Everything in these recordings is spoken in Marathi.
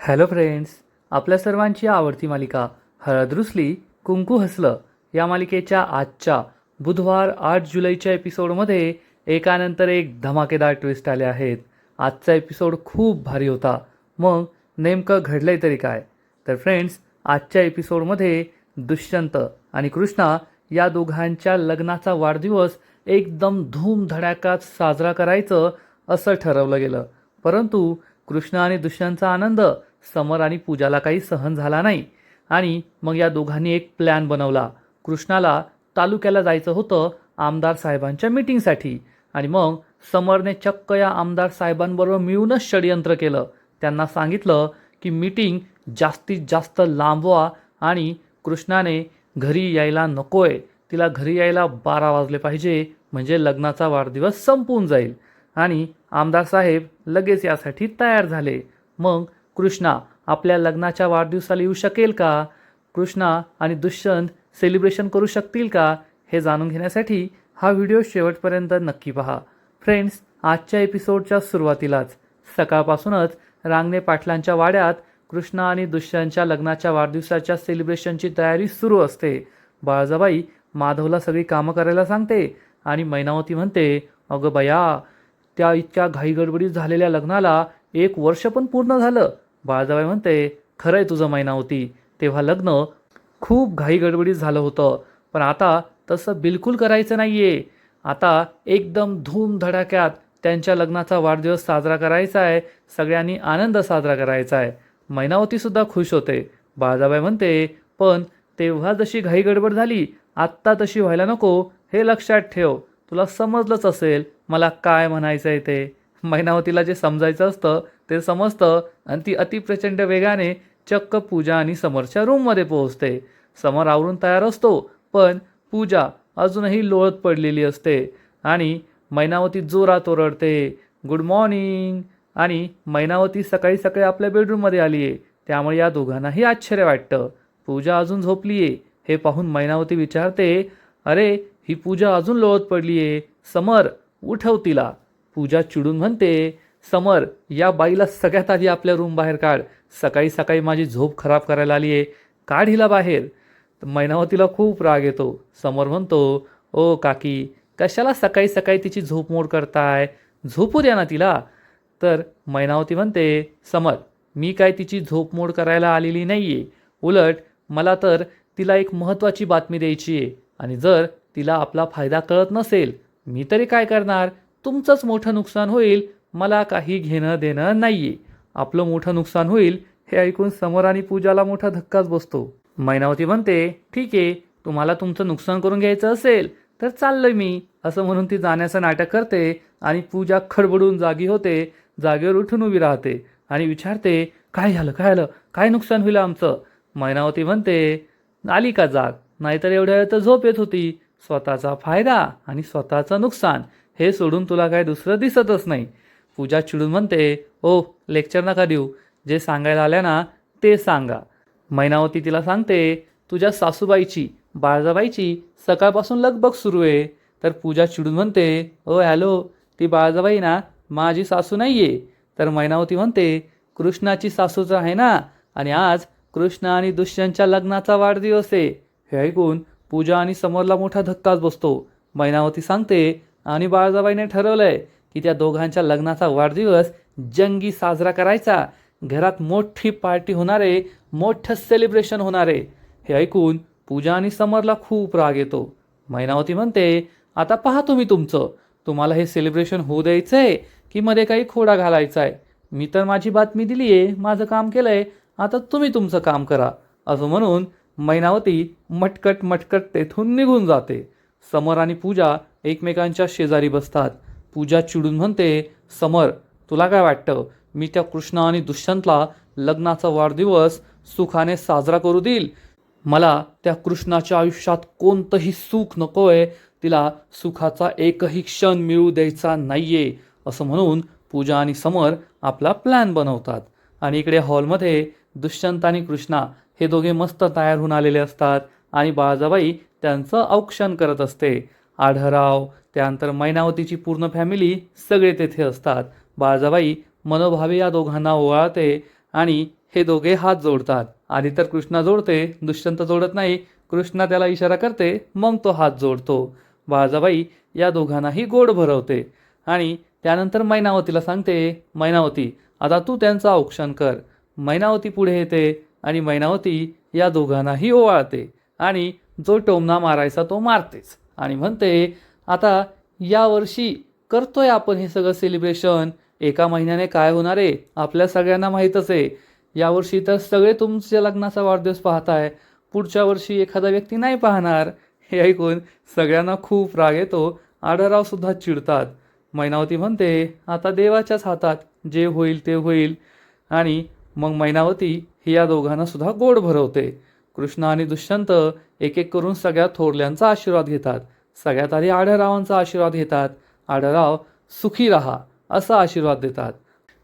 हॅलो फ्रेंड्स, आपल्या सर्वांची आवडती मालिका हळद रुसली कुंकू हसलं या मालिकेच्या आजच्या बुधवार 8 जुलैच्या एपिसोडमध्ये एकानंतर एक धमाकेदार ट्विस्ट आले आहेत. आजचा एपिसोड खूप भारी होता. मग नेमकं घडलंय तरी काय? तर फ्रेंड्स, आजच्या एपिसोडमध्ये दुष्यंत आणि कृष्णा या दोघांच्या लग्नाचा वाढदिवस एकदम धूमधडाक्यात साजरा करायचं असं ठरवलं गेलं. परंतु कृष्णा आणि दुष्यंतचा आनंद समर आणि पूजाला काही सहन झाला नाही आणि मग या दोघांनी एक प्लॅन बनवला. कृष्णाला तालुक्याला जायचं होतं आमदार साहेबांच्या मीटिंगसाठी आणि मग समरने चक्क या आमदार साहेबांबरोबर मिळूनच षडयंत्र केलं. त्यांना सांगितलं की मीटिंग जास्तीत जास्त लांबवा आणि कृष्णाने घरी यायला नकोय, तिला घरी यायला 12 वाजले पाहिजे, म्हणजे लग्नाचा वाढदिवस संपून जाईल. आणि आमदार साहेब लगेच यासाठी तयार झाले. मग कृष्णा आपल्या लग्नाच्या वाढदिवसाला येऊ शकेल का? कृष्णा आणि दुष्यंत सेलिब्रेशन करू शकतील का? हे जाणून घेण्यासाठी हा व्हिडिओ शेवटपर्यंत नक्की पहा. फ्रेंड्स, आजच्या एपिसोडच्या सुरुवातीलाच सकाळपासूनच रांगणे पाटलांच्या वाड्यात कृष्णा आणि दुष्यंतच्या लग्नाच्या वाढदिवसाच्या सेलिब्रेशनची तयारी सुरू असते. बाळजाबाई माधवला सगळी कामं करायला सांगते आणि मैनावती म्हणते, अगं बया, त्या इतक्या घाईगडबडीत झालेल्या लग्नाला 1 वर्ष पण पूर्ण झालं. बाळजाबाई म्हणते, खरंय तुझं मैनावती, तेव्हा लग्न खूप घाईगडबडीत झालं होतं, पण आता तसं बिलकुल करायचं नाहीये. आता एकदम धूमधडाक्यात त्यांच्या लग्नाचा वाढदिवस साजरा करायचा आहे, सगळ्यांनी आनंद साजरा करायचा आहे. मैनावतीसुद्धा खुश होते. बाळजाबाई म्हणते, पण तेव्हा जशी घाईगडबड झाली, आत्ता तशी व्हायला नको, हे लक्षात ठेव. तुला समजलंच असेल मला काय म्हणायचं आहे ते. मैनावतीला जे समजायचं असतं ते समजतं आणि ती अतिप्रचंड वेगाने चक्क पूजा आणि समरच्या रूममध्ये पोहोचते. समर आवरून तयार असतो, पण पूजा अजूनही लोळत पडलेली असते आणि मैनावती जोरात ओरडते, गुड मॉर्निंग. आणि मैनावती सकाळी सकाळी आपल्या बेडरूममध्ये आली आहे, त्यामुळे या दोघांनाही आश्चर्य वाटतं. पूजा अजून झोपली आहे हे पाहून मैनावती विचारते, अरे ही पूजा अजून लोळत पडली आहे, समर उठव तिला. पूजा चिडून म्हणते, समर, या बाईला सगळ्यात आधी आपल्या रूम बाहेर काढ. सकाळी सकाळी माझी झोप खराब करायला आली आहे, काढ हिला बाहेर. तर मैनावतीला खूप राग येतो. समर म्हणतो, ओ काकी, कशाला सकाळी सकाळी तिची झोपमोड करताय, झोपू द्या ना तिला. तर मैनावती म्हणते, समर, मी काय तिची झोपमोड करायला आलेली नाही आहे, उलट मला तर तिला एक महत्त्वाची बातमी द्यायची आहे आणि जर तिला आपला फायदा कळत नसेल, मी तरी काय करणार, तुमचंच मोठं नुकसान होईल, मला काही घेणं देणं नाहीये. आपलं मोठं नुकसान होईल हे ऐकून समर आणि पूजाला मोठा धक्काच बसतो. मैनावती म्हणते, ठीक आहे, तुम्हाला तुमचं नुकसान करून घ्यायचं असेल तर चाललंय मी, असं म्हणून ती जाण्याचं नाटक करते आणि पूजा खडबडून जागी होते. जागेवर उठून उभी राहते आणि विचारते, काय झालं, काय झालं, काय नुकसान होईल आमचं? मैनावती म्हणते, आली का जाग? नाहीतर एवढ्या वेळ तर झोप येत होती. स्वतःचा फायदा आणि स्वतःचं नुकसान हे सोडून तुला काय दुसरं दिसतच नाही. पूजा चिडून म्हणते, ओ लेक्चर नका देऊ, जे सांगायला आल्या ना ते सांगा. मैनावती तिला सांगते, तुझ्या सासूबाईची, बाळजाबाईची सकाळपासून लगबग सुरू आहे. तर पूजा चिडून म्हणते, ओ हॅलो, ती बाळजाबाई ना माझी सासू नाही आहे. तर मैनावती म्हणते, कृष्णाची सासूच आहे ना, आणि आज कृष्ण आणि दुष्यंतच्या लग्नाचा वाढदिवस आहे. हे ऐकून पूजा आणि समरला मोठा धक्काच बसतो. मैनावती सांगते, आणि बाळजाबाईने ठरवलंय की त्या दोघांच्या लग्नाचा वाढदिवस जंगी साजरा करायचा, घरात मोठी पार्टी होणार आहे, मोठं सेलिब्रेशन होणार आहे. हे ऐकून पूजा आणि समरला खूप राग येतो. मैनावती म्हणते, आता पहा तुम्ही तुमचं, तुम्हाला हे सेलिब्रेशन होऊ द्यायचं आहे की मध्ये काही खोडा घालायचा आहे? मी तर माझी बातमी दिली आहे, माझं काम केलं आहे, आता तुम्ही तुमचं काम करा. असं म्हणून मैनावती मटकट मटकट तेथून निघून जाते. समर आणि पूजा एकमेकांच्या शेजारी बसतात. पूजा चिडून म्हणते, समर, तुला काय वाटतं मी त्या कृष्णा आणि दुष्यंतला लग्नाचा वाढदिवस सुखाने साजरा करू देईल? मला त्या कृष्णाच्या आयुष्यात कोणतंही सुख नकोय, तिला सुखाचा एकही क्षण मिळू द्यायचा नाहीये. असं म्हणून पूजा आणि समर आपला प्लॅन बनवतात. आणि इकडे हॉलमध्ये दुष्यंत आणि कृष्णा हे दोघे मस्त तयार होऊन आलेले असतात आणि बाळजाबाई त्यांचं औक्षण करत असते. आढराव, त्यानंतर मैनावतीची पूर्ण फॅमिली सगळे तेथे असतात. बाळजाबाई मनोभावे या दोघांना ओवाळते आणि हे दोघे हात जोडतात. आधी तर कृष्णा जोडते, दुष्यंत जोडत नाही. कृष्णा त्याला इशारा करते, मग तो हात जोडतो. बाळाबाई या दोघांनाही गोड भरवते आणि त्यानंतर मैनावतीला सांगते, मैनावती आता तू त्यांचं औक्षण कर. मैनावती पुढे येते आणि मैनावती या दोघांनाही ओवाळते आणि जो टोमणा मारायचा तो मारतेच आणि म्हणते, आता यावर्षी करतोय आपण हे सगळं सेलिब्रेशन. एका महिन्याने काय होणार आहे आपल्या सगळ्यांना माहीतच आहे. यावर्षी तर सगळे तुमच्या लग्नाचा वाढदिवस पाहताय, पुढच्या वर्षी एखादा व्यक्ती नाही पाहणार. हे ऐकून सगळ्यांना खूप राग येतो. आढळराव सुद्धा चिडतात. मैनावती म्हणते, आता देवाच्याच हातात, जे होईल ते होईल. आणि मग मैनावती ही या दोघांना सुद्धा गोड भरवते. कृष्ण आणि दुष्यंत एक एक करून सगळ्या थोरल्यांचा आशीर्वाद घेतात. सगळ्यात आधी आढळरावांचा आशीर्वाद घेतात. आढळराव सुखी राहा असा आशीर्वाद देतात.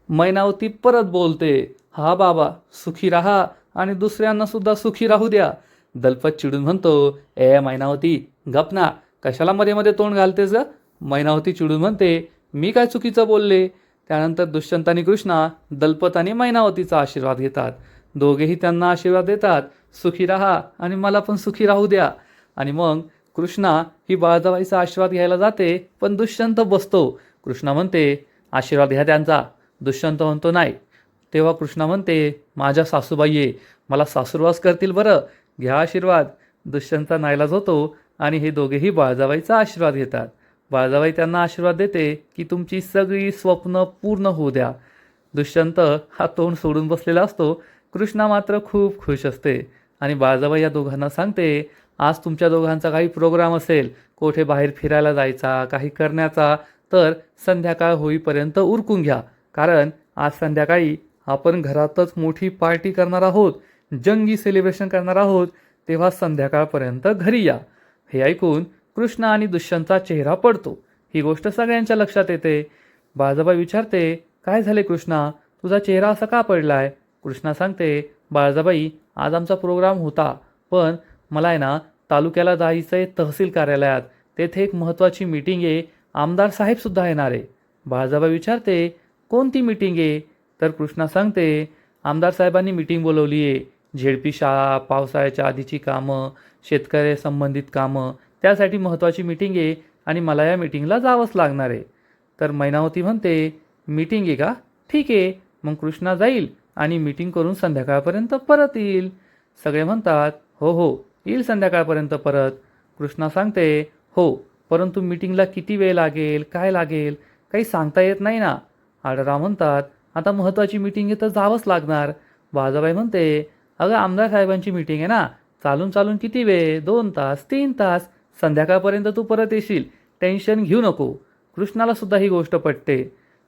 मैनावती परत बोलते, हा बाबा सुखी राहा आणि दुसऱ्यांना सुद्धा सुखी राहू द्या. दलपत चिडून म्हणतो, ए मैनावती गप ना, कशाला मध्ये मध्ये तोंड घालतेस ग. मैनावती चिडून म्हणते, मी काय चुकीचं बोलले. त्यानंतर दुष्यंत आणि कृष्णा दलपत आणि मैनावतीचा आशीर्वाद घेतात. दोघेही त्यांना आशीर्वाद देतात, सुखी राहा आणि मला पण सुखी राहू द्या. आणि मग कृष्णा ही बाळजाबाईचा आशीर्वाद घ्यायला जाते, पण दुष्यंत बसतो. कृष्णा म्हणते, आशीर्वाद घ्या त्यांचा. दुष्यंत म्हणतो नाही. तेव्हा कृष्णा म्हणते, माझ्या सासूबाई आहे, मला सासूरवास करतील बरं, घ्या आशीर्वाद. दुष्यंतचा नाईलाज होतो आणि हे दोघेही बाळजाबाईचा आशीर्वाद घेतात. बाळजाबाई त्यांना आशीर्वाद देते की तुमची सगळी स्वप्न पूर्ण होऊ द्या. दुष्यंत हा तोंड सोडून बसलेला असतो. कृष्णा मात्र खूप खुश असते आणि बाळजाबाई या दोघांना सांगते, आज तुमच्या दोघांचा काही प्रोग्राम असेल, कुठे बाहेर फिरायला जायचा, काही करण्याचा, तर संध्याकाळ होईपर्यंत उरकून घ्या. कारण आज संध्याकाळी आपण घरातच मोठी पार्टी करणार आहोत, जंगी सेलिब्रेशन करणार आहोत, तेव्हा संध्याकाळपर्यंत घरी या. हे ऐकून कृष्ण आणि दुष्यंतचा चेहरा पडतो. ही गोष्ट सगळ्यांच्या लक्षात येते. बाळजाबाई विचारते, काय झाले कृष्णा, तुझा चेहरा असा का पडलाय. कृष्णा सांगते, बाळजाबाई आज आमचा प्रोग्राम होता, पण मला आहे ना तालुक्याला जायचं आहे तहसील कार्यालयात, तेथे एक महत्त्वाची मीटिंग आहे, आमदार साहेबसुद्धा येणार आहे. बाळजाबाई विचारते, कोणती मीटिंग आहे. तर कृष्णा सांगते, आमदार साहेबांनी मीटिंग बोलवली आहे, झेडपी शाळा, पावसाळ्याच्या आधीची कामं, शेतकरी संबंधित कामं, त्यासाठी महत्त्वाची मीटिंग आहे आणि मला या मीटिंगला जावंच लागणार आहे. तर मैनावती म्हणते, मीटिंग आहे का, ठीक आहे. मग कृष्णा जाईल आणि मीटिंग करून संध्याकाळपर्यंत परत येईल. सगळे म्हणतात, हो हो येईल संध्याकाळपर्यंत परत. कृष्णा सांगते, हो, परंतु मीटिंगला किती वेळ लागेल, काय लागेल, काही सांगता येत नाही ना. आढळराव म्हणतात, आता महत्त्वाची मीटिंग आहे तर जावंच लागणार. बाळजाबाई म्हणते, अगं आमदार साहेबांची मीटिंग आहे ना, चालून चालून किती वेळ, 2 तास 3 तास, संध्याकाळपर्यंत तू परत येशील, टेन्शन घेऊ नको. कृष्णाला सुद्धा ही गोष्ट पटते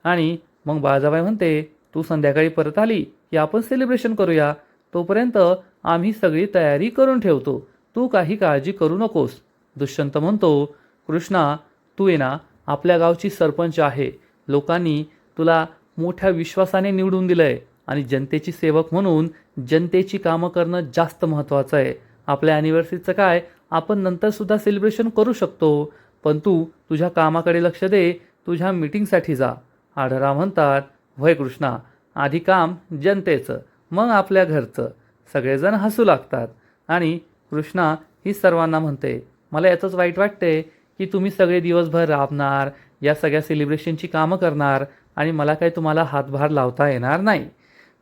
आणि मग बाळजाबाई म्हणते, तू संध्याकाळी परत आली की आपण सेलिब्रेशन करूया, तोपर्यंत आम्ही सगळी तयारी करून ठेवतो, तू काही काळजी करू नकोस. दुष्यंत म्हणतो, कृष्णा तू आहे ना आपल्या गावची सरपंच आहे, लोकांनी तुला मोठ्या विश्वासाने निवडून दिलं आहे आणि जनतेची सेवक म्हणून जनतेची कामं करणं जास्त महत्त्वाचं आहे. आपल्या ॲनिव्हर्सरीचं काय, आपण नंतरसुद्धा सेलिब्रेशन करू शकतो, पण तू तुझ्या कामाकडे लक्ष दे, तुझ्या मीटिंगसाठी जा. आढळराव म्हणतात, होय कृष्णा, आधी काम जनतेचं, मग आपल्या घरचं. सगळेजण हसू लागतात आणि कृष्णा ही सर्वांना म्हणते, मला याचंच वाईट वाटते की तुम्ही सगळे दिवसभर राबणार, या सगळ्या सेलिब्रेशनची कामं करणार आणि मला काही तुम्हाला हातभार लावता येणार नाही.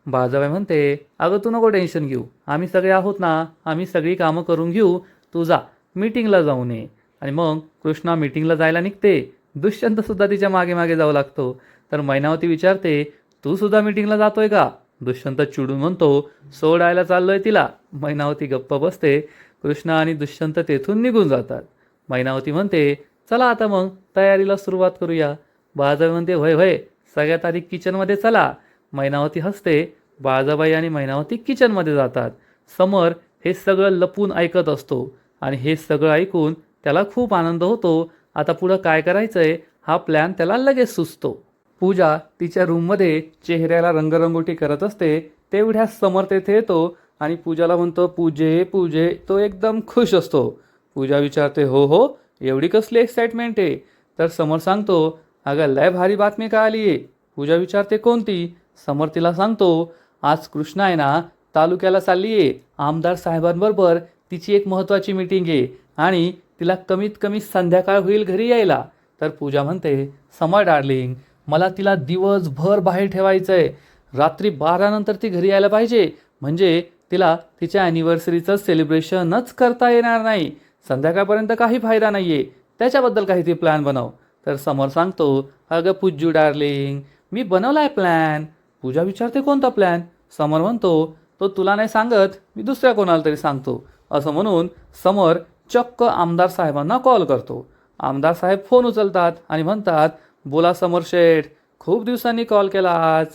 बाळजाबाई म्हणते, अगं तू नको टेन्शन घेऊ, आम्ही सगळे आहोत ना, आम्ही सगळी कामं करून घेऊ, तू जा मीटिंगला जाऊन ये. आणि मग कृष्णा मीटिंगला जायला निघते. दुष्यंतसुद्धा तिच्या मागे मागे जाऊ लागतो. तर मैनावती विचारते, तू सुद्धा मीटिंगला जातोय का. दुष्यंत चिडून म्हणतो, सोडायला चाललोय तिला. मैनावती गप्प बसते. कृष्णा आणि दुष्यंत तेथून निघून जातात. मैनावती म्हणते, चला आता मग तयारीला सुरुवात करूया. बाळाजाबाई म्हणते, होय होय, सगळ्यात आधी किचनमध्ये चला. मैनावती हसते. बाळाजाबाई आणि मैनावती किचनमध्ये जातात. समर हे सगळं लपून ऐकत असतो आणि हे सगळं ऐकून त्याला खूप आनंद होतो. आता पुढं काय करायचंय हा प्लॅन त्याला लगेच सुचतो. पूजा तिच्या रूममध्ये चेहऱ्याला रंगरंगोटी करत असते. तेवढ्या समर तेथे येतो आणि पूजाला म्हणतो, पूजे पूजे. तो एकदम खुश असतो. पूजा विचारते, हो हो, एवढी कसली एक्साइटमेंट आहे. तर समर सांगतो, अगं लय भारी बातमी का आली आहे. पूजा विचारते, कोणती. समर तिला सांगतो, आज कृष्णा आहे ना तालुक्याला चालली आहे, आमदार साहेबांबरोबर तिची एक महत्त्वाची मीटिंग आहे आणि तिला कमीत कमी संध्याकाळ होईल घरी यायला. तर पूजा म्हणते, समर डार्लिंग, मला तिला दिवसभर बाहेर ठेवायचं आहे. रात्री 12 नंतर ती घरी यायला पाहिजे, म्हणजे तिला तिच्या ॲनिव्हर्सरीचं सेलिब्रेशनच करता येणार नाही. संध्याकाळपर्यंत काही फायदा नाही आहे. त्याच्याबद्दल काहीतरी प्लॅन बनव. तर समर सांगतो, अगं पूज्जू डार्लिंग, मी बनवला आहे प्लॅन. पूजा विचारते, कोणता प्लॅन? समर म्हणतो, तो तुला नाही सांगत, मी दुसऱ्या कोणाला तरी सांगतो. असं म्हणून समर चक्क आमदार साहेबांना कॉल करतो. आमदार साहेब फोन उचलतात आणि म्हणतात, बोला समर शेठ, खूप दिवसांनी कॉल केला आज.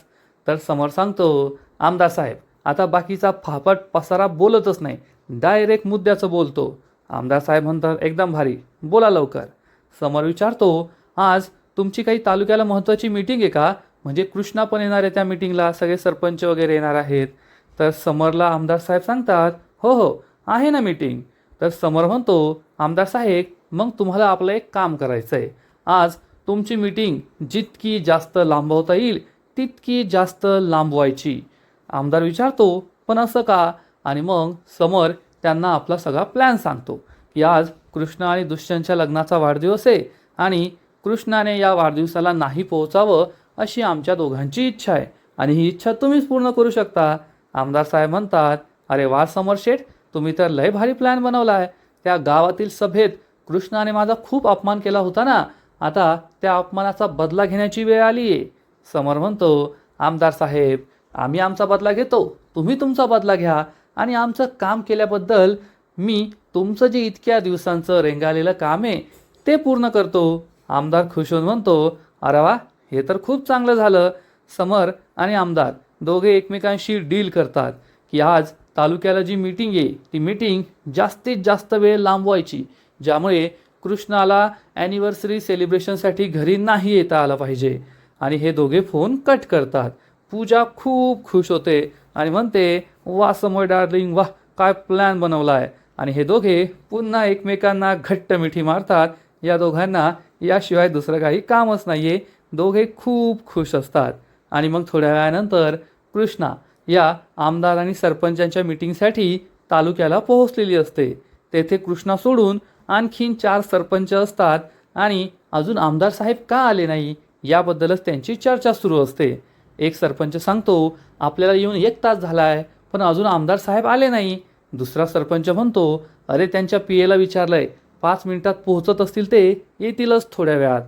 तर समर सांगतो, आमदार साहेब, आता बाकीचा फापट पसारा बोलतच नाही, डायरेक्ट मुद्द्याचं बोलतो. आमदार साहेब म्हणतात, एकदम भारी, बोला लवकर. समर विचारतो, आज तुमची काही तालुक्याला महत्त्वाची मीटिंग आहे का? म्हणजे कृष्णा पण येणार आहे त्या मीटिंगला, सगळे सरपंच वगैरे येणार आहेत. तर समरला आमदार साहेब सांगतात, हो हो आहे ना मीटिंग. तर समर म्हणतो, आमदार साहेब, मग तुम्हाला आपलं एक काम करायचं आहे. आज तुमची मीटिंग जितकी जास्त लांबवता येईल तितकी जास्त लांबवायची. आमदार विचारतो, पण असं का? आणि मग समर त्यांना आपला सगळा प्लॅन सांगतो की आज कृष्ण आणि दुष्यंतच्या लग्नाचा वाढदिवस आहे आणि कृष्णाने या वाढदिवसाला नाही पोहोचावं अशी आमच्या दोघांची इच्छा आहे आणि ही इच्छा तुम्हीच पूर्ण करू शकता. आमदार साहेब म्हणतात, अरे वा समर शेठ, तुम्ही तर लय भारी प्लॅन बनवला आहे. त्या गावातील सभेत कृष्णाने माझा खूप अपमान केला होता ना, आता त्या अपमानाचा बदला घेण्याची वेळ आली आहे. समर म्हणतो, आमदार साहेब, आम्ही आमचा बदला घेतो, तुम्ही तुमचा बदला घ्या आणि आमचं काम केल्याबद्दल मी तुमचं जे इतक्या दिवसांचं रेंगाळलेलं काम आहे ते पूर्ण करतो. आमदार खुश होऊन म्हणतो, अरे वा, हे तर खूप चांगलं झालं. समर आणि आमदार दोघे एकमेकांशी डील करतात की आज तालुक्याला जी मीटिंग आहे ती मीटिंग जास्तीत जास्त वेळ लांबवायची, ज्यामुळे कृष्णाला ॲनिव्हर्सरी सेलिब्रेशनसाठी घरी नाही येता आलं पाहिजे. आणि हे दोघे फोन कट करतात. पूजा खूप खुश होते आणि म्हणते, वा समर डार्लिंग, वाह, काय प्लॅन बनवला आहे. आणि हे दोघे पुन्हा एकमेकांना घट्ट मिठी मारतात. या दोघांना याशिवाय दुसरं काही कामच नाही आहे. दोघे खूप खुश असतात. आणि मग थोड्या वेळानंतर कृष्णा या आमदार आणि सरपंचांच्या मीटिंगसाठी तालुक्याला पोहोचलेली असते. तेथे कृष्णा सोडून आणखीन 4 सरपंच असतात आणि अजून आमदार साहेब का आले नाही याबद्दलच त्यांची चर्चा सुरू असते. एक सरपंच सांगतो, आपल्याला येऊन 1 तास झाला आहे पण अजून आमदार साहेब आले नाही. दुसरा सरपंच म्हणतो, अरे त्यांच्या पीएला विचारलंय, 5 मिनिटात पोहोचत असतील, ते येतीलच थोड्या वेळात.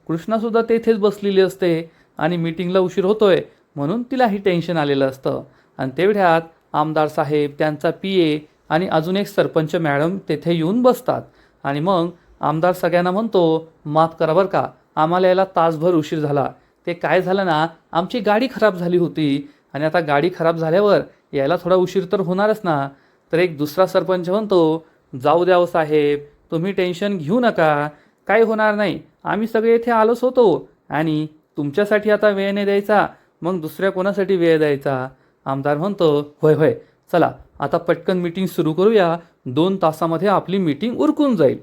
कृष्णासुद्धा तेथेच बसलेली असते आणि मीटिंगला उशीर होतोय म्हणून तिलाही टेन्शन आलेलं असतं. आणि तेवढ्यात आमदार साहेब, त्यांचा पीए आणि अजून एक सरपंच मॅडम तेथे येऊन बसतात. आणि मग आमदार सगळ्यांना म्हणतो, माफ करा बरं का, आम्हाला यायला तासभर उशीर झाला. ते काय झालं ना, आमची गाडी खराब झाली होती आणि आता गाडी खराब झाल्यावर यायला थोडा उशीर तर होणारच ना. तर एक दुसरा सरपंच म्हणतो, जाऊ द्या साहेब, तुम्ही टेन्शन घेऊ नका, काही होणार नाही, आम्ही सगळे इथे आलोच होतो आणि तुमच्यासाठी आता वेळ नाही द्यायचा, मग दुसऱ्या कोणासाठी वेळ द्यायचा. आमदार म्हणतो, होय होय, चला आता पटकन मीटिंग सुरू करूया, 2 तासामध्ये आपली मीटिंग उरकून जाईल.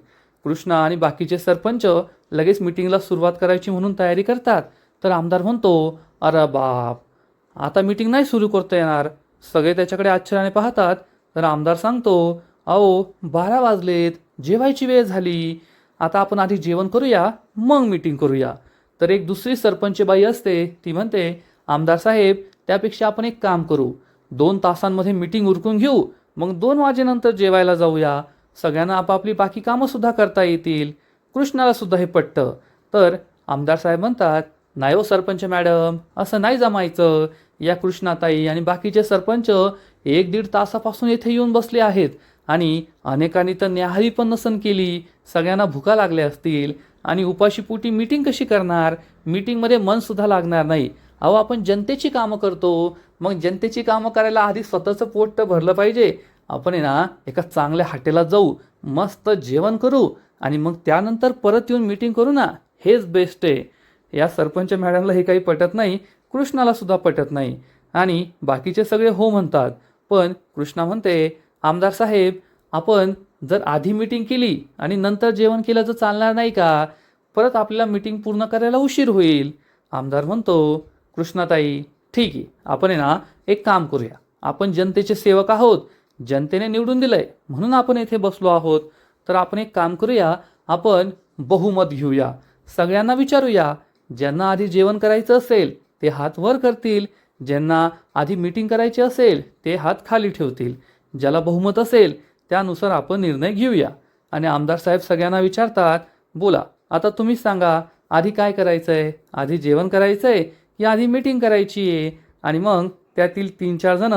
कृष्णा आणि बाकीचे सरपंच लगेच मीटिंगला सुरुवात करायची म्हणून तयारी करतात. तर आमदार म्हणतो, अरे बाप, आता मीटिंग नाही सुरू करता येणार. सगळे त्याच्याकडे आश्चर्याने पाहतात. तर आमदार सांगतो, अहो 12 वाजलेत, जेवायची वेळ झाली, आता आपण आधी जेवण करूया मग मीटिंग करूया. तर एक दुसरी सरपंच बाई असते, ती म्हणते, आमदार साहेब, त्यापेक्षा आपण एक काम करू, 2 तासांमध्ये मीटिंग उरकून घेऊ, मग 2 वाजेनंतर जेवायला जाऊया, सगळ्यांना आपापली बाकी कामंसुद्धा करता येतील. कृष्णाला सुद्धा हे पटतं. तर आमदार साहेब म्हणतात, नाही हो सरपंच मॅडम, असं नाही जमायचं. या कृष्णाताई आणि बाकीचे सरपंच 1-1.5 तासापासून येथे येऊन बसले आहेत आणि अनेकांनी तर न्याहारी पण नसन केली, सगळ्यांना भुका लागल्या असतील आणि उपाशीपोटी मीटिंग कशी करणार, मीटिंगमध्ये मनसुद्धा लागणार नाही. अहो आपण जनतेची कामं करतो, मग जनतेची कामं करायला आधी स्वतःचं पोट तर भरलं पाहिजे. आपण आहे ना एका चांगल्या हॉटेलात जाऊ, मस्त जेवण करू आणि मग त्यानंतर परत येऊन मीटिंग करू ना, हेच बेस्ट आहे. या सरपंच मॅडमला हे काही पटत नाही, कृष्णाला सुद्धा पटत नाही आणि बाकीचे सगळे हो म्हणतात. पण कृष्णा म्हणते, आमदार साहेब, आपण जर आधी मीटिंग केली आणि नंतर जेवण केलं तर चालणार नाही का? परत आपल्याला मीटिंग पूर्ण करायला उशीर होईल. आमदार म्हणतो, कृष्णाताई, ठीक आहे, आपण आहे ना एक काम करूया. आपण जनतेचे सेवक आहोत, जनतेने निवडून दिलंय म्हणून आपण येथे बसलो आहोत. तर आपण एक काम करूया, आपण बहुमत घेऊया. सगळ्यांना विचारूया, ज्यांना आधी जेवण करायचं असेल ते हात वर करतील, ज्यांना आधी मीटिंग करायची असेल ते हात खाली ठेवतील. ज्याला बहुमत असेल त्यानुसार आपण निर्णय घेऊया. आणि आमदार साहेब सगळ्यांना विचारतात, बोला आता तुम्हीच सांगा, आधी काय करायचंय? आधी जेवण करायचंय की आधी मीटिंग करायची आहे? आणि मग त्यातील 3-4 जण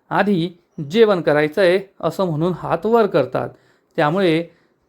आधी जेवण करायचंय असं म्हणून हात वर करतात. त्यामुळे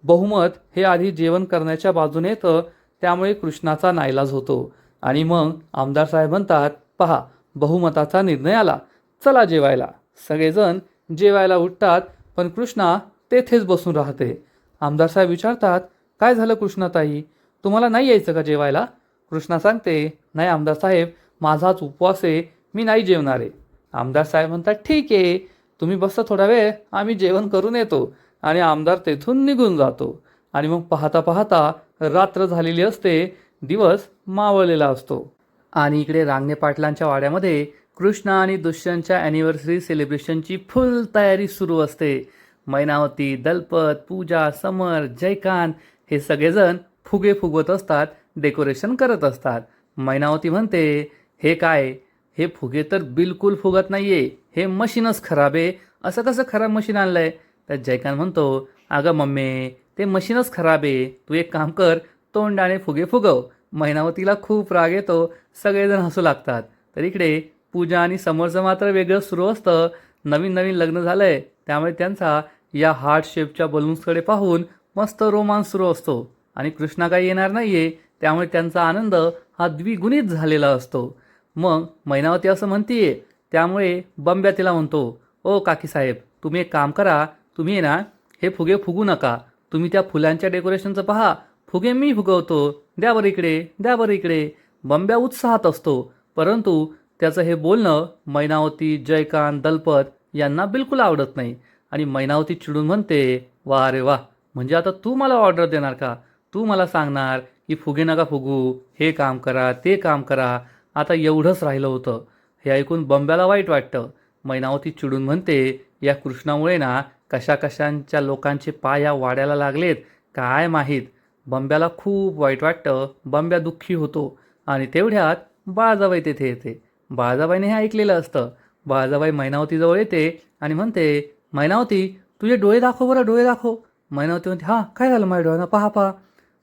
बहुमत हे आधी जेवण करण्याच्या बाजूने येतं. त्यामुळे कृष्णाचा नाईलाज होतो. आणि मग आमदार साहेब म्हणतात, पहा बहुमताचा निर्णय आला, चला जेवायला. सगळेजण जेवायला उठतात, पण कृष्णा तेथेच बसून राहते. आमदार साहेब विचारतात, काय झालं कृष्णाताई, तुम्हाला नाही यायचं का जेवायला? कृष्णा सांगते, नाही आमदार साहेब, माझाच उपवास आहे, मी नाही जेवणार आहे. आमदार साहेब म्हणतात, ठीक आहे, तुम्ही बसा थोडा वेळ, आम्ही जेवण करून येतो. आणि आमदार तेथून निघून जातो. आणि मग पाहता पाहता रात्र झालेली असते, दिवस मावळलेला असतो. आणि इकडे रांगणे पाटलांच्या वाड्यामध्ये कृष्णा आणि दुष्यंतच्या ॲनिव्हर्सरी सेलिब्रेशनची फुल तयारी सुरू असते. मैनावती, दलपत, पूजा, समर, जयकांत हे सगळेजण फुगे फुगवत असतात, डेकोरेशन करत असतात. मैनावती म्हणते, हे काय, हे फुगे तर बिलकुल फुगत नाहीये, हे मशीनच खराब आहे. असं कसं खराब मशीन आणलंय? तर जयकांत म्हणतो, अगं मम्मी, ते मशीनच खराब आहे, तू एक काम कर, तोंडाने फुगे फुगव. मैनावतीला खूप राग येतो, सगळेजण हसू लागतात. तर इकडे पूजा आणि समोरचं मात्र वेगळं सुरू असतं. नवीन नवीन लग्न झालंय, त्यामुळे त्यांचा या हार्ट शेपच्या बलून्सकडे पाहून मस्त रोमांस सुरू असतो. आणि कृष्णा काही येणार नाहीये, त्यामुळे त्यांचा आनंद हा द्विगुणित झालेला असतो. मग मैनावती असं म्हणतीये, त्यामुळे बंब्या तिला म्हणतो, ओ काकीसाहेब, तुम्ही एक काम करा, तुम्ही आहे ना हे फुगे फुगू नका, तुम्ही त्या फुलांच्या डेकोरेशनचं पहा, फुगे मी फुगवतो, द्या बरं इकडे, द्या बरं इकडे. बंब्या उत्साहात असतो, परंतु त्याचं हे बोलणं मैनावती, जयकांत, दलपत यांना बिलकुल आवडत नाही. आणि मैनावती चिडून म्हणते, वा रे वा, म्हणजे आता तू मला ऑर्डर देणार का? तू मला सांगणार की फुगे नका फुगू, हे काम करा, ते काम करा, आता एवढंच राहिलं होतं. हे ऐकून बंब्याला वाईट वाटतं. मैनावती चिडून म्हणते, या कृष्णामुळे ना कशा कशांच्या लोकांचे पाय या वाड्याला लागलेत काय माहीत. बंब्याला खूप वाईट वाटतं, बंब्या दुःखी होतो. आणि तेवढ्यात बाळजाबाई तेथे येते. बाळजाबाईने हे ऐकलेलं असतं. बाळजाबाई मैनावतीजवळ येते आणि म्हणते, मैनावती, तुझे डोळे दाखव बरं, डोळे दाखव. मैनावती म्हणते, हां काय झालं माझ्या डोळ्यांना, पहा पहा.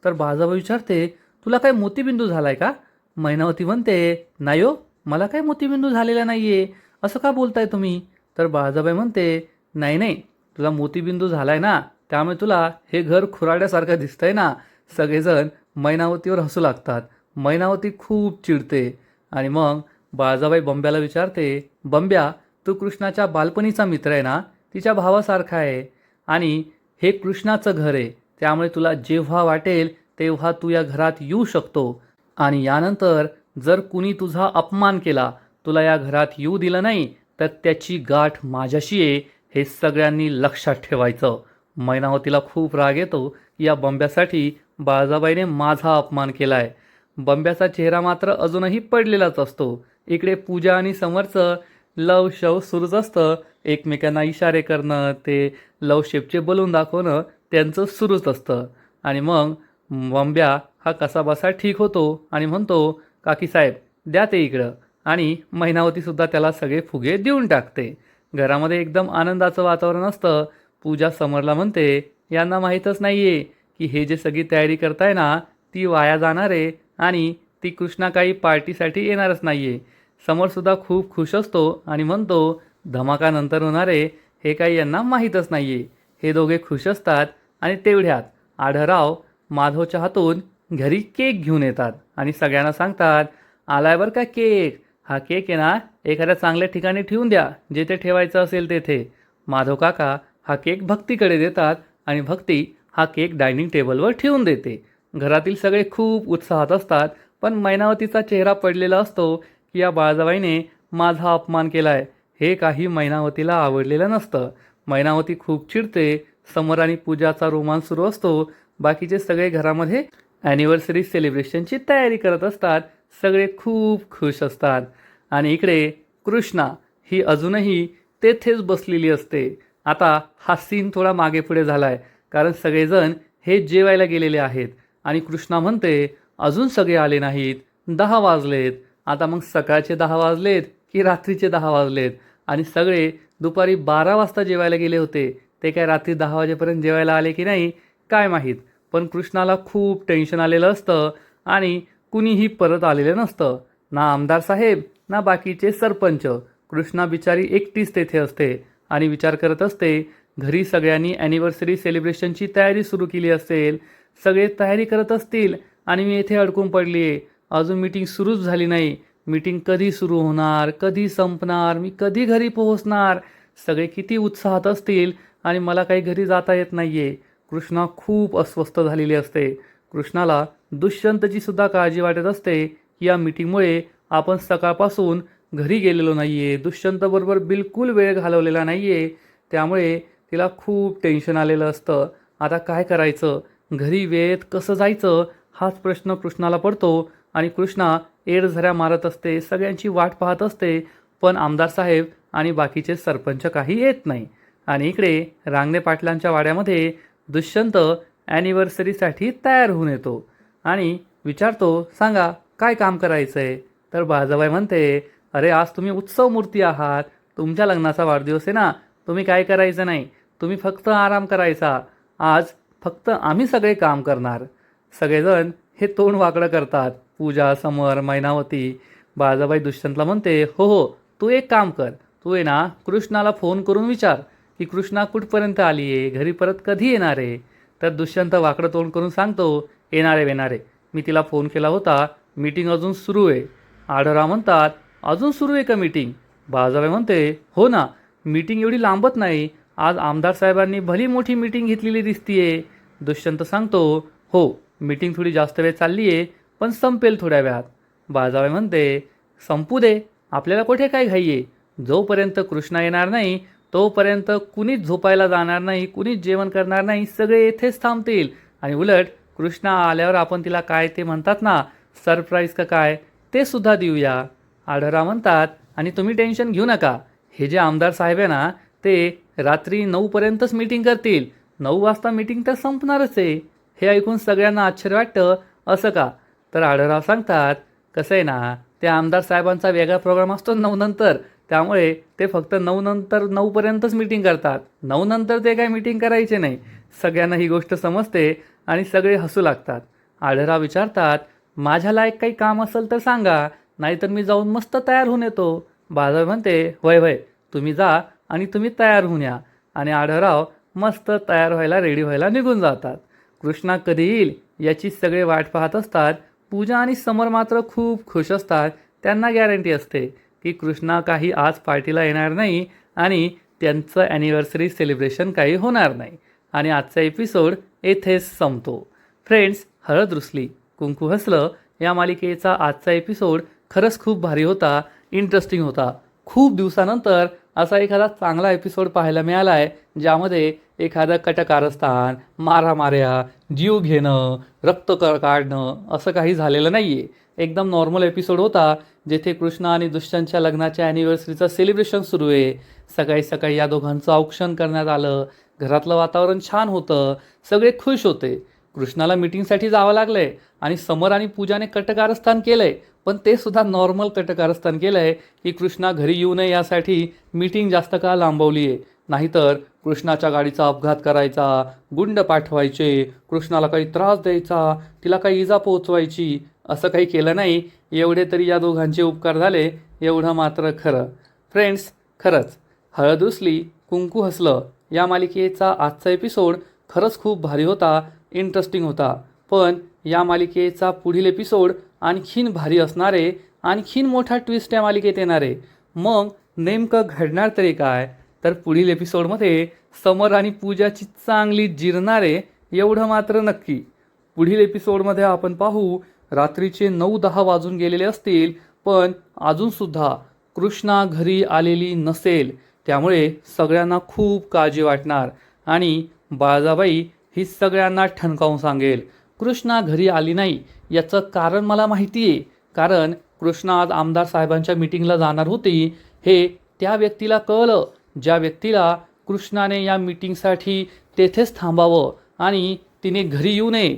तर बाळजाबाई विचारते, तुला काय मोतीबिंदू झालाय का? मैनावती म्हणते, नाही हो, मला काय मोतीबिंदू झालेला नाहीये, असं का बोलताय तुम्ही? तर बाळजाबाई म्हणते, नाही नाही, तुला मोतीबिंदू झालाय ना, त्यामुळे तुला हे घर खुराड्यासारखं दिसतंय ना. सगळेजण मैनावतीवर हसू लागतात. मैनावती खूप चिडते. आणि मग बाळजाबाई बंब्याला विचारते, बंब्या, तू कृष्णाच्या बालपणीचा मित्र आहे ना, तिच्या भावासारखा आहे. आणि हे कृष्णाचं घर आहे, त्यामुळे तुला जेव्हा वाटेल तेव्हा तू या घरात येऊ शकतो. आणि यानंतर जर कुणी तुझा अपमान केला, तुला या घरात येऊ दिलं नाही, तर त्याची गाठ माझ्याशी आहे, हे सगळ्यांनी लक्षात ठेवायचं. मैनावतीला खूप राग येतो, या बंब्यासाठी बाळजाबाईने माझा अपमान केलाय. बंब्याचा चेहरा मात्र अजूनही पडलेलाच असतो. इकडे पूजा आणि समरचं लव शव सुरूच असतं. एकमेकांना इशारे करणं, ते लव शेपचे बलून दाखवणं त्यांचं सुरूच असतं. आणि मग बंब्या हा कसाबसा ठीक होतो आणि म्हणतो, काकीसाहेब द्या ते इकडं. आणि मैनावतीसुद्धा त्याला सगळे फुगे देऊन टाकते. घरामध्ये एकदम आनंदाचं वातावरण असतं. पूजा समरला म्हणते, यांना माहीतच नाही आहे की हे जे सगळी तयारी करताय ना, ती वाया जाणार आहे आणि ती कृष्णा काही पार्टीसाठी येणारच नाही आहे. समरसुद्धा खूप खुश असतो आणि म्हणतो, धमाका नंतर होणार आहे, हे काही यांना माहीतच नाही आहे. हे दोघे खुश असतात. आणि तेवढ्यात आढळराव माधवच्या हातून घरी केक घेऊन येतात आणि सगळ्यांना सांगतात, आलाय बरं का केक, हा केक आहे ना एखाद्या चांगल्या ठिकाणी ठेवून द्या, जेथे ठेवायचं असेल तेथे. माधव काका हा केक भक्तीकडे देतात आणि भक्ती हा केक डायनिंग टेबलवर ठेवून देते. घरातील सगळे खूप उत्साहात असतात, पण मैनावतीचा चेहरा पडलेला असतो की या बाळजाबाईने माझा अपमान केलाय. हे काही मैनावतीला आवडलेलं नसतं. मैनावती खूप चिडते. समर आणि पूजाचा रोमांस सुरू असतो. बाकीचे सगळे घरामध्ये ॲनिव्हर्सरी सेलिब्रेशनची तयारी करत असतात. सगळे खूप खुश असतात. आणि इकडे कृष्णा ही अजूनही तेथेच बसलेली असते. आता हा सीन थोडा मागे पुढे झाला आहे, कारण सगळेजण हे जेवायला गेलेले आहेत आणि कृष्णा म्हणते अजून सगळे आले नाहीत, 10 वाजलेत. आता मग सकाळचे 10 वाजलेत की रात्रीचे 10 वाजलेत? आणि सगळे दुपारी 12 वाजता जेवायला गेले होते, ते काय रात्री 10 वाजेपर्यंत जेवायला आले की नाही काय माहीत. पण कृष्णाला खूप टेन्शन आलेलं असतं आणि कुणीही परत आलेलं नसतं, ना आमदार साहेब ना बाकीचे सरपंच. कृष्णा बिचारी एकटीच तेथे असते आणि विचार करत असते, घरी सगळ्यांनी ॲनिव्हर्सरी सेलिब्रेशनची तयारी सुरू केली असेल, सगळे तयारी करत असतील आणि मी येथे अडकून पडली आहे. अजून मीटिंग सुरूच झाली नाही. मीटिंग कधी सुरू होणार, कधी संपणार, मी कधी घरी पोहोचणार? सगळे किती उत्साहात असतील आणि मला काही घरी जाता येत नाही आहे. कृष्णा खूप अस्वस्थ झालेली असते. कृष्णाला दुष्यंतची सुद्धा काळजी वाटत असते की या मीटिंगमुळे आपण सकाळपासून घरी गेलेलो नाही आहे, दुष्यंतबरोबर बिलकुल वेळ घालवलेला नाही आहे. त्यामुळे तिला खूप टेन्शन आलेलं असतं. आता काय करायचं, घरी वेळेत कसं जायचं हाच प्रश्न कृष्णाला पडतो आणि कृष्णा एरझऱ्या मारत असते, सगळ्यांची वाट पाहत असते. पण आमदार साहेब आणि बाकीचे सरपंच काही येत नाही. आणि इकडे रांगणे पाटलांच्या वाड्यामध्ये दुष्यंत ॲनिव्हर्सरीसाठी तयार होऊन येतो आणि विचारतो, सांगा काय काम करायचं आहे? तर बाळजाबाई म्हणते, अरे आज तुम्ही उत्सव मूर्ती आहात, तुमच्या लग्नाचा वाढदिवस आहे ना, तुम्ही काय करायचं नाही, तुम्ही फक्त आराम करायचा. आज फक्त आम्ही सगळे काम करणार. सगळेजण हे तोंड वाकडं करतात. पूजा, समर, मैनावती. बाळजाबाई दुष्यंतला म्हणते, हो हो, तू एक काम कर, तू आहे ना कृष्णाला फोन करून विचार की कृष्णा कुठपर्यंत आली आहे, घरी परत कधी येणार आहे? तर दुष्यंत वाकडं तोंड करून सांगतो, येणार आहे, मी तिला फोन केला होता, मीटिंग अजून सुरू आहे. आढळराव म्हणतात, अजून सुरू आहे का मीटिंग? बाळजाबाई म्हणते, हो ना, मीटिंग एवढी लांबत नाही, आज आमदार साहेबांनी भली मोठी मीटिंग घेतलेली दिसतीये. दुष्यंत सांगतो, हो, मीटिंग थोडी जास्त वेळ चालली आहे, पण संपेल थोड्या वेळात. बाळजाबाई म्हणते, संपू दे, आपल्याला कुठे काय घाई आहे? जोपर्यंत कृष्णा येणार नाही तोपर्यंत कुणीच झोपायला जाणार नाही, कुणीच जेवण करणार नाही, सगळे येथेच थांबतील. आणि उलट कृष्णा आल्यावर आपण तिला काय ते म्हणतात ना, सरप्राईज का काय, ते सुद्धा देऊया. आढळराव म्हणतात, आणि तुम्ही टेन्शन घेऊ नका, हे जे आमदार साहेब आहे ना, ते रात्री 9पर्यंतच मीटिंग करतील, 9 वाजता मीटिंग तर संपणारच आहे. हे ऐकून सगळ्यांना आश्चर्य वाटतं, असं का? तर आढळराव सांगतात, कसं आहे ना, त्या आमदार साहेबांचा वेगळा प्रोग्राम असतो 9 नंतर, त्यामुळे ते फक्त 9 नंतर 9पर्यंतच मीटिंग करतात, 9 नंतर ते काय मीटिंग करायचे नाही. सगळ्यांना ही गोष्ट समजते आणि सगळे हसू लागतात. आढळराव विचारतात, माझ्या लायक काही काम असेल तर सांगा, नाहीतर मी जाऊन मस्त तयार होऊन येतो. बाळजाबाई म्हणते, वय वय, तुम्ही जा आणि तुम्ही तयार होऊन या. आणि आढळराव मस्त तयार व्हायला रेडी व्हायला निघून जातात. कृष्णा कधी येईल याची सगळे वाट पाहत असतात. पूजा आणि समर मात्र खूप खुश असतात. त्यांना गॅरंटी असते की कृष्णा काही आज पार्टीला येणार नाही आणि त्यांचं ॲनिव्हर्सरी सेलिब्रेशन काही होणार नाही. आणि आजचा एपिसोड येथेच संपतो. फ्रेंड्स, हळद रुसली कुंकू हसलं या मालिकेचा आजचा एपिसोड खरंच खूप भारी होता, इंटरेस्टिंग होता. खूप दिवसानंतर असा एखादा चांगला एपिसोड पाहायला मिळाला आहे, ज्यामध्ये एखादं कटकारस्थान, मारामाऱ्या, जीव घेणं, रक्त काढणं असं काही झालेलं नाही आहे. एकदम नॉर्मल एपिसोड होता, जेथे कृष्णा आणि दुष्यंतच्या लग्नाच्या ॲनिव्हर्सरीचं सेलिब्रेशन सुरू आहे. सकाळी सकाळी या दोघांचं औक्षण करण्यात आलं. घरातलं वातावरण छान होतं, सगळे खुश होते. कृष्णाला मीटिंगसाठी जावं लागलंय आणि समर आणि पूजाने कटकारस्थान केलंय, पण ते सुद्धा नॉर्मल कटकारस्थान केलंय की कृष्णा घरी येऊ नये यासाठी मीटिंग जास्त काळ लांबवली आहे. नाहीतर कृष्णाच्या गाडीचा अपघात करायचा, गुंड पाठवायचे, कृष्णाला काही त्रास द्यायचा, तिला काही इजा पोहोचवायची, असं काही केलं नाही. एवढे तरी या दोघांचे उपकार झाले, एवढं मात्र खरं. फ्रेंड्स, खरंच हळद रुसली कुंकू हसलं या मालिकेचा आजचा एपिसोड खरंच खूप भारी होता, इंटरेस्टिंग होता. पण या मालिकेचा पुढील एपिसोड आणखीन भारी असणारे, आणखीन मोठा ट्विस्ट या मालिकेत येणारे. मग नेमकं घडणार तरी काय? तर पुढील एपिसोडमध्ये समर आणि पूजाची चांगली जिरणारे, एवढं मात्र नक्की. पुढील एपिसोडमध्ये आपण पाहू, रात्रीचे 9-10 वाजून गेलेले असतील, पण अजूनसुद्धा कृष्णा घरी आलेली नसेल. त्यामुळे सगळ्यांना खूप काळजी वाटणार आणि बाळजाबाई ही सगळ्यांना ठणकावून सांगेल, कृष्णा घरी आली नाही याचं कारण मला माहिती आहे, कारण कृष्णा आज आमदार साहेबांच्या मीटिंगला जाणार होती हे त्या व्यक्तीला कळलं, ज्या व्यक्तीला कृष्णाने या मीटिंगसाठी तेथेच थांबावं आणि तिने घरी येऊ नये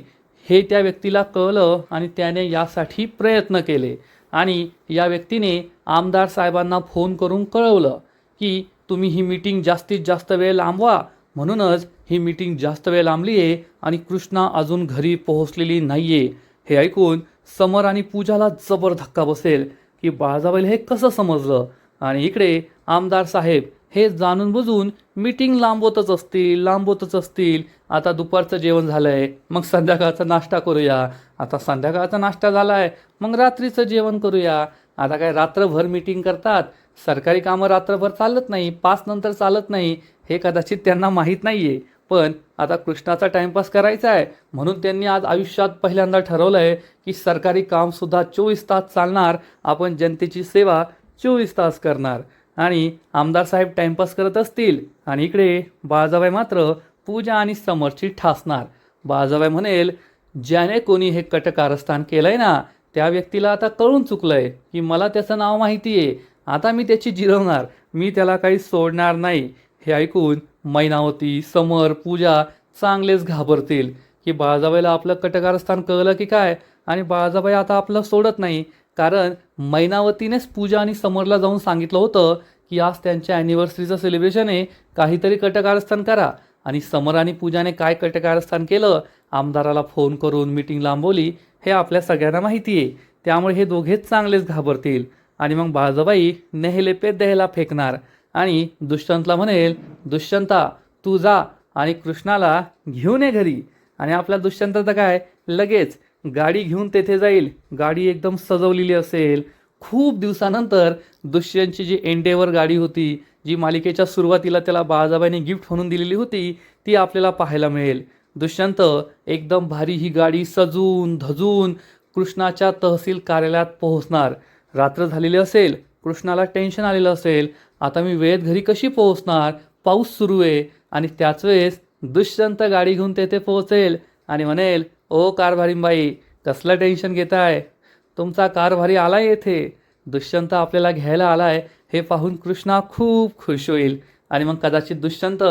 हे त्या व्यक्तीला कळलं आणि त्याने यासाठी प्रयत्न केले. आणि या व्यक्तीने आमदार साहेबांना फोन करून कळवलं की तुम्ही ही मीटिंग जास्तीत जास्त वेळ लांबवा, म्हणूनच ही मीटिंग जास्त वेळ लांबली आहे आणि कृष्णा अजून घरी पोहोचलेली नाही आहे. हे ऐकून समर आणि पूजाला जबर धक्का बसेल की बाळजाबाईला हे कसं समजलं. आणि इकडे आमदार साहेब हे जाणून बुजून मीटिंग लांबवतच असतील. आता दुपारचं जेवण झालंय, मग संध्याकाळचा नाश्ता करूया. आता संध्याकाळचा नाश्ता झालाय, मग रात्रीचं जेवण करूया. आता काय रात्रभर मीटिंग करतात? सरकारी कामं रात्रभर चालत नाही, 5 नंतर चालत नाही हे कदाचित त्यांना माहीत नाही आहे. पण आता कृष्णाचा टाईमपास करायचा आहे म्हणून त्यांनी आज आयुष्यात पहिल्यांदा ठरवलं आहे की सरकारी कामसुद्धा 24 तास चालणार, आपण जनतेची सेवा 24 तास करणार. आणि आमदार साहेब टाईमपास करत असतील आणि इकडे बाळजाबाई मात्र पूजा आणि समरची ठासणार. बाळजाबाई म्हणेल, ज्याने कोणी हे कटकारस्थान केलंय ना त्या व्यक्तीला आता कळून चुकलंय की मला त्याचं नाव माहिती आहे, आता मी त्याची जिरवणार, मी त्याला काही सोडणार नाही. हे ऐकून मैनावती, समर, पूजा चांगलेच घाबरतील की बाळजाबाईला आपलं कटकारस्थान कळलं की काय आणि बाळजाबाई आता आपलं सोडत नाही. कारण मैनावतीनेच पूजा आणि समरला जाऊन सांगितलं होतं की आज त्यांच्या ॲनिव्हर्सरीचं सेलिब्रेशन आहे, काहीतरी कटकारस्थान करा. आणि समर आणि पूजाने काय कटकारस्थान केलं, आमदाराला फोन करून मीटिंग लांबवली, हे आपल्या सगळ्यांना माहिती आहे. त्यामुळे हे दोघेच चांगलेच घाबरतील. आणि मग बाळजाबाई नेहले पे दह्याला फेकणार आणि दुष्यंतला म्हणेल, दुष्यंता तू जा आणि कृष्णाला घेऊन ये घरी. आणि आपला दुष्यंत तर काय लगेच गाडी घेऊन तेथे जाईल. गाडी एकदम सजवलेली असेल. खूप दिवसानंतर दुष्यंतची जी एंडेवर गाडी होती, जी मालिकेच्या सुरुवातीला त्याला बाळजाबाईने गिफ्ट म्हणून दिलेली होती, ती आपल्याला पाहायला मिळेल. दुष्यंत एकदम भारी ही गाडी सजून धजून कृष्णाच्या तहसील कार्यालयात पोहोचणार. रात्र झालेली असेल, कृष्णाला टेन्शन आलेलं असेल, आता मी वेळेत घरी कशी पोहोचणार, पाऊस सुरू आहे. आणि त्याच वेळेस दुष्यंत गाडी घेऊन तेथे पोहोचेल आणि म्हणेल, ओ कारभारीबाई कसलं टेन्शन घेताय, तुमचा कारभारी आलाय येथे, दुष्यंत आपल्याला घ्यायला आलाय हे पाहून कृष्णा खूप खुश होईल. आणि मग कदाचित दुष्यंत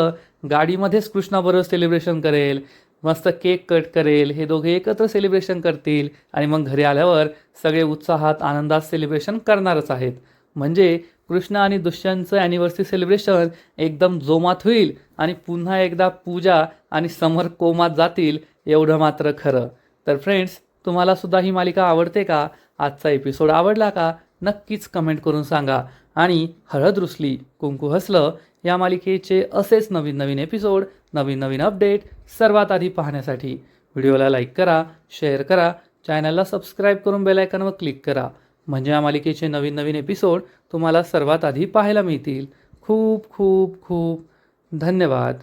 गाडीमध्येच कृष्णाबरोबर सेलिब्रेशन करेल, मस्त केक कट करेल, हे दोघे एकत्र सेलिब्रेशन करतील आणि मग घरी आल्यावर सगळे उत्साहात आनंदात सेलिब्रेशन करणारच आहेत. म्हणजे कृष्ण आणि दुष्यंतचं ॲनिव्हर्सरी सेलिब्रेशन एकदम जोमात होईल आणि पुन्हा एकदा पूजा आणि समर कोमात जातील, एवढं मात्र खरं. तर फ्रेंड्स, तुम्हाला सुद्धा ही मालिका आवडते का? आजचा एपिसोड आवडला का? नक्कीच कमेंट करून सांगा. आणि हळद रुसली कुंकू हसलं या मालिकेचे असेच नवीन नवीन एपिसोड, नवीन नवीन अपडेट सर्वात आधी पाहण्यासाठी व्हिडिओला लाईक करा, शेअर करा, चॅनलला सबस्क्राईब करून बेल आयकॉनवर क्लिक करा. म्हणजे या मालिकेचे नवीन नवीन एपिसोड तुम्हाला सर्वात आधी पाहायला मिळतील. खूप खूप खूप धन्यवाद.